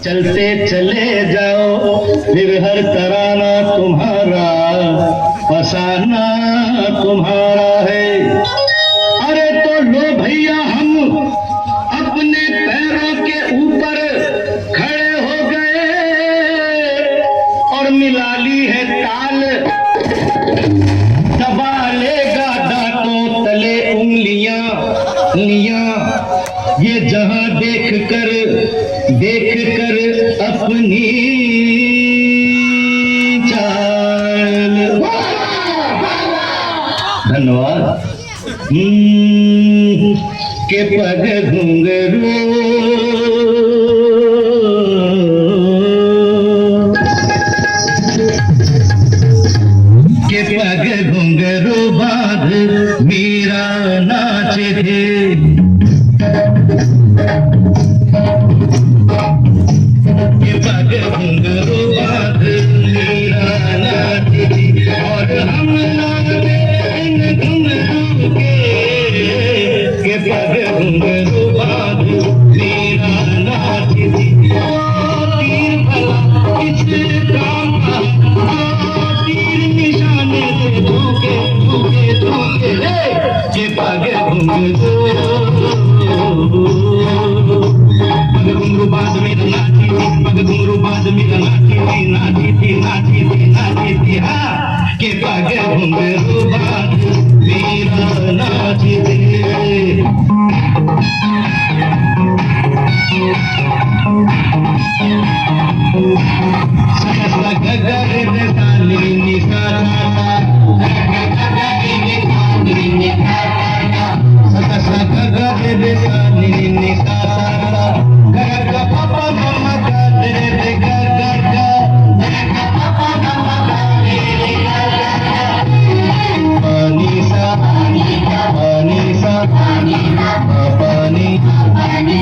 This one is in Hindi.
चलते चले जाओ फिर हर तराना तुम्हारा फसाना तुम्हारा है। अरे तो लो भैया हम अपने पैरों के ऊपर खड़े हो गए और मिला ली है ताल। दबा लेगा दांतों तले उंगलियां ये जहां देख कर अपनी चाल। धन्यवाद। के पग घुंघरू के पग घुंघरू बांध मीरा नाचे थे। के पग घुंघरू बांध मीरा नाचे थी और हम नाचे इन घुंघरू के पग घुंघरू बांध मीरा नाचे थी। ओ तीर भला किस काम का, ओ तीर निशाने से धोखे धोखे धोखे के पग घुंघरू बाद में नाची थी, पग घुंघरू बाद में नाची थी हाँ के पग घुंघरू बाद में नाची थी।